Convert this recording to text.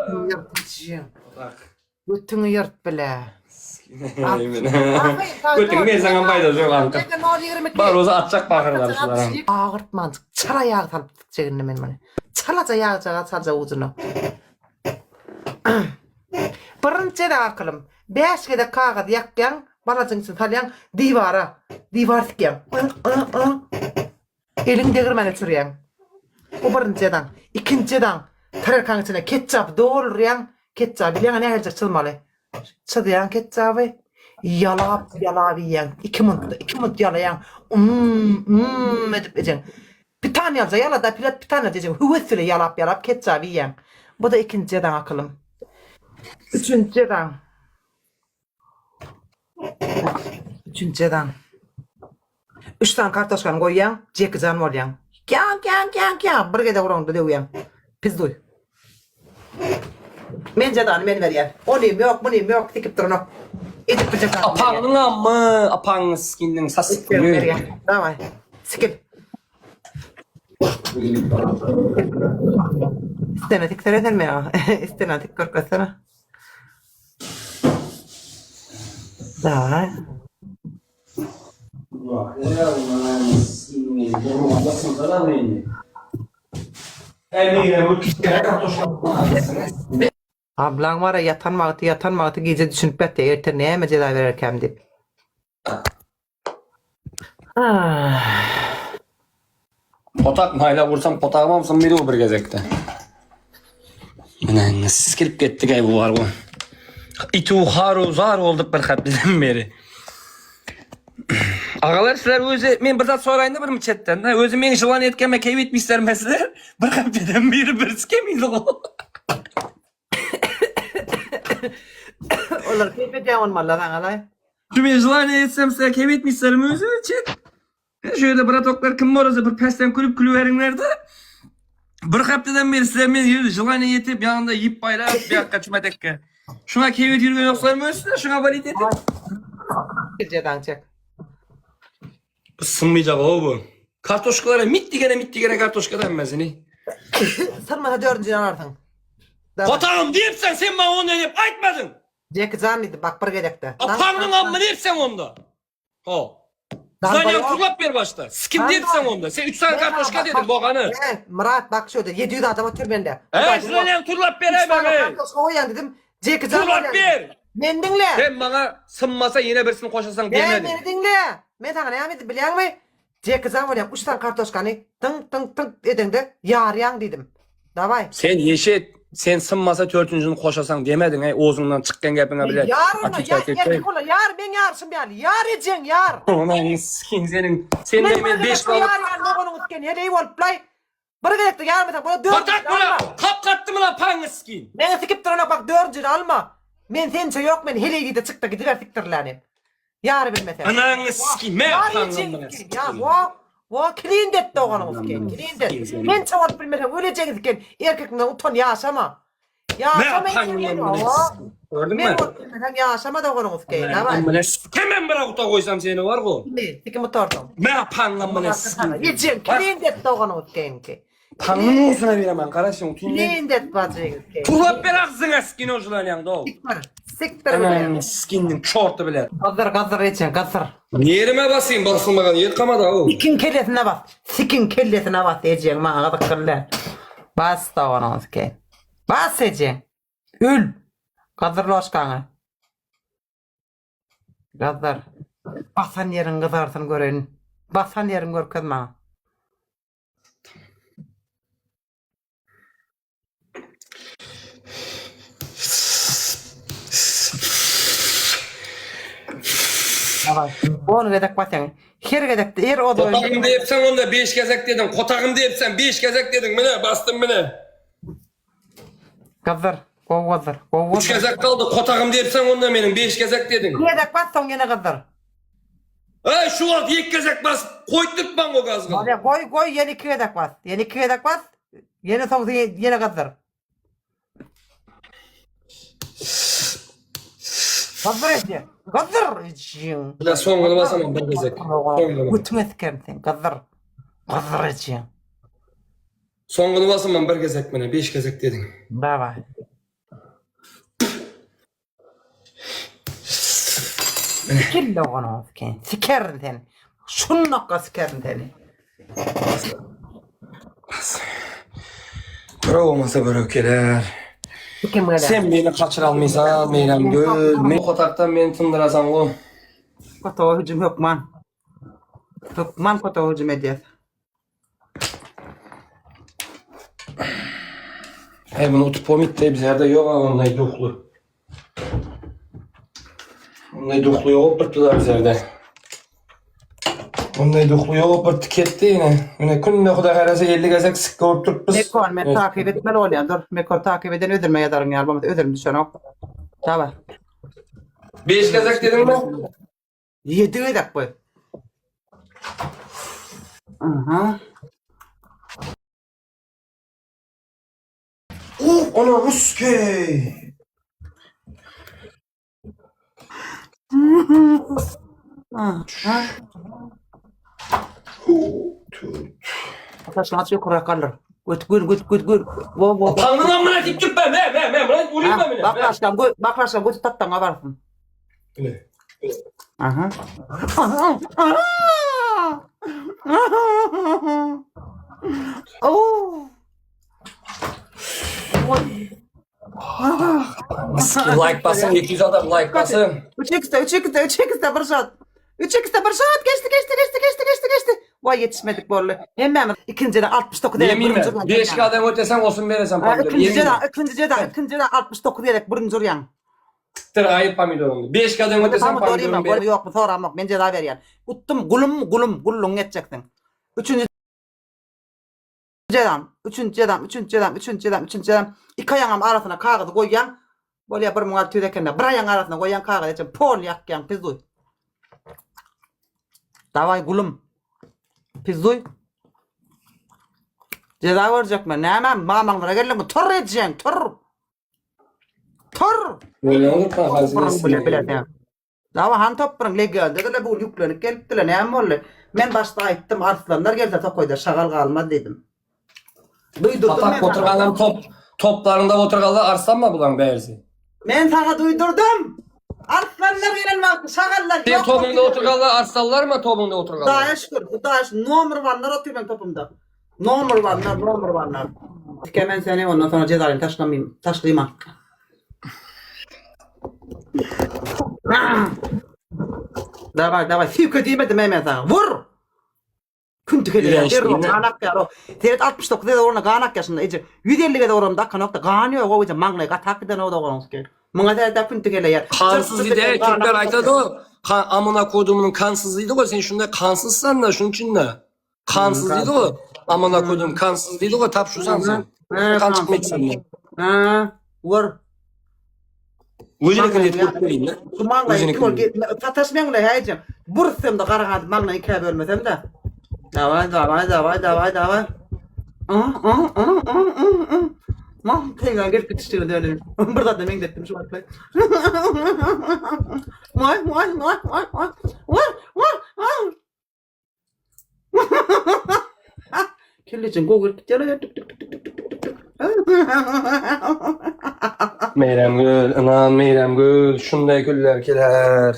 Yırtıcı. Götünü yırt bile. Götün ben sana bayda joğan. Bar oza atacak bakırlar şulara. Ağırtmancık. Çala yağı tanıp çekindim benim hani. Çalaca yağı salca ucunu. Birinci de akılım. 5 kere kağıt yakyan, balacın için talyan divara. Divar tikyan. Elin değirmeni çürüyen. O birinciden. İkinciden. Tararkan içine ketçap doğruyan. Ketçap bilen ne gelecek çılmalı. Çıdayan ketçabı. Yalap yiyen. 2 minut yalayan. Edip edeceksin. Bir tane yalacak. Yala da bir tane diyeceksin. Hüvesüyle yalap ketçabı yiyen. Bu da ikinciden akılım. Üçüncüden. Üç tane kartoşkan koyuyan, cekizan olayan. Kyan. Bir gede vurandı diyoryan. Pizduy. Men cedanı men veriyen. Onayım yok, dikip durun o. Edip bir cedanı. Apağının amma, apağının skinin sasık koyuyor. Davay, sikil. İstenedik seredir mi ya? İstenedik korkasana. Davay. Ablan var ya yatan vakti gece düşünüp betti erten neye mi ceza verirken deyip. Potak mayla vursam potağıma mısın biri o bir gezekte. Ana nasıl gelip gittik ay bu var bu. İtu haru zar olduk bir hatliden beri. Ağalar sizler özü, men bir zat sorayın da bir mi chatten? Özü meni жылан etkeme keyif etmişlermesizler. Bir hatleden beri bir sikemiydi o. Onlar keyif ediyor olmalı lan alay. Şu men жылан etsem size keyif etmişlerim özü chat. Şöyle bir atoklar kim orası bir pesten kulüp kulüverinler de. Bir haftadan beri sizler men жылан yetip yanında yiyip bayrak bir hakka çümetekke. Şuna keyif yürüyen yoklar mı özü de şuna valit edin. Geceden çek. Isınmayacak o bu. Kartoşkalara mittigene kartoşka denmezini. Sırmasa 4. anardın. Potağım deyip sen bana onu deyip aytmadın. Cekizan idi bak bir gedekte. Apağının amma deyip sen onda. Ho. Zanyan turlap ver başta. Sikim deyip sen onda. Sen 3 tane kartoşka dedin boğanı. Murat bak şöyle 700 adam otur bende. Zanyan turlap ver 3 tane hemen. kartoşka koyan dedim. Cekizan Turlap ver. Men dinle. Sen bana sınmasa yine birisini koşasan demedin. Beni dinle. Men sana ne yapayım biliyor musun? Cekizan koyan 3 tane kartoşkanı tın edin de yarıyan dedim. Davay. Sen yeşet. Sen sınmasa 4'üncünü koşasan demedin. Oğuzundan çıkken gepine bile. Yar ben yarsın bir hali. Yar edeceksin yar. Ulan sikin senin. Sen de hemen 5 balık. Yar ne konum utken. Hele olup play. Bir gerekti yarmıdan. Buna 4. Patak buna. Kap kattı mı lan panı sikin. Ben sikip durana bak 4. alma. Men sense yok men hele gidi çıktı gidiver siktirlenin. Yar bilmesen. Ananı sikin. Me yapanım bana. Ya o clean det doğanımız ken. Clean det. Men çavat bilmesen öleceğiz ken. Erkekten utan yaşama. Yaşama yapanım gördün mü? Men yaşama doğanımız ken. Amına hemen bırak uta koysam seni var bu. Ne? Sikim oturdum. Me yapanım bana sikin. Yiyeceğim. Clean det doğanımız ken ki. Tanrının olsuna veremem kardeşim. Clean det bacıyız ken. Turlap ver ağzına sikin oculan yanında o. Siktir Ananı bile. sikindin çortu bile. Gazır edeceksin gazır. Yerime basayım basılmadan yer kamadı o. Sikin kellesine bas. Sikin kellesine bas diyeceksin bana gazıkırlar. Bas da ona ki. Bas diyeceksin. Ül. Gazır loşkanı. Gazır. Basan yerin kızarsın görün. Basan yerin görkün bana. Onu gedek basın. Her gedek de o da Kotağım deyip sen onda 5 gezek dedin. Kotağım deyip sen 5 gezek dedin. Mine bastın mine. Gazır. Gazır. 3 gezek kaldı. Kotağım deyip sen onda benim 5 gezek dedin. Gedek bas son gene gazır. Ay şu an 2 gezek bas. Koyduk ben o gazgın. Hadi koy yeni 2 gedek bas. Yeni 2 gedek bas. Yeni son yeni gazır. Gazır edeceksin. Gazır edeceksin. Bir de son günü basamam ben gezek. Götüme sikerim sen. Gazır. Gazır edeceksin. Son günü basamam bir gezek mine 5 gezek dedin. Bravo. Sikille onu ken. Sikerin seni. Şunnakka sikerin seni. Bırak olmasa börekeler. Kim gele? Sen beni kaçıralmaysan Meyrem Göl. Men kotaktan beni tındırasan o. Koto hücum Hükman. Hükman koto hücum ediyor. Hey bunu utupomit de bizlerde yok ha onday duhlu. Onday duhlu yok bırttılar bizlerde. Onday duhlu yok bırt tiketti yine. Yine künne kuda karası 50 gazak sıkkı oturup biz. Mekon men takip etmeli oluyor. Dur Mekon takip eden ödürme yadarın ya. Bana ödürüm düşen o. Tamam. 5 gazak dedim mi? 7 edek bu. Aha. Ona Ruskey. Aha. Ataşın atıyor kurak kalır. Gül. Wo. Tanrı'nın amına dikip ben. Buna vurayım ben beni. Baklaşkan götü tattan avarsın. Öyle. Aha. Oh. Like basın 200 adam like basın. 3x'te bir şat. 3x'te bir şat geçti. Vay yetişmedik borlu. Hemen ikincide 69 Yemin mi? 5 kadem ötesen olsun veresen pamidor. İkincide 69 diyerek birinci oryan. Tır ayıp pamidorun. 5 kadem ötesen pamidorun ver. Yok mu soram yok. Bence daha ver yani. Uttum gulum edeceksin. Üçüncüden. İki ayağım arasına kağıdı koyyan. Böyle bir muğal tüydekende. Bir ayağın arasına koyyan kağıdı için pol yakyan pizduy. Davay gulum. Pizduy. Ceza verecek mi? Ne hemen mamanlara gelin mi? Tur edeceksin. Tur. Böyle olur mu? Hazırlasın. Dava han topran legal dediler bu yüklenip geliptiler ne hem oldu. Ben başta aytdım arslanlar geldi tokoyda şagal kalma dedim. Duydurdum Atak oturganlar toplarında oturganlar arslan mı bulan beğersi? Ben sana duydurdum. Arslanlar gelen şagallar. Sen topunda oturganlar arslanlar mı topunda oturganlar? Daha şükür. Daha şükür. Number one'lar oturuyor ben topumda. Number one'lar. Kemen seni ondan sonra cezaevine taşlayayım. Davay. Fivke diyemedim hemen sana. Vur! Küntük ediyor. Kanak ya. Seyret 69 de orana kanak yaşında. 150 de oram dakika nokta. Kanıyor o yüzden manglaya katak da o da oranız ki. Mına da küntük ediyor. Kansız idi. Türkler aytadı o. Amına kodumunun kansızıydı o. Sen şunda kansızsan da şunun için de. Kansızıydı o. Amına kodum kansızıydı o. Tap şu sen. Kan çıkmak sen. Vur. Vücudun et kurtlayın da. Şu manglayı tatasmen ne hayacağım. Bursam da karahat manglayı ikiye bölmesem de. Davay. Mam penga gel kıtıştı öyle. Burada da men dettim şu atlayı. Vay. Kellecin gogul kitara tık. Meyrem Gül, anan Meyrem Gül, şunday güller keler.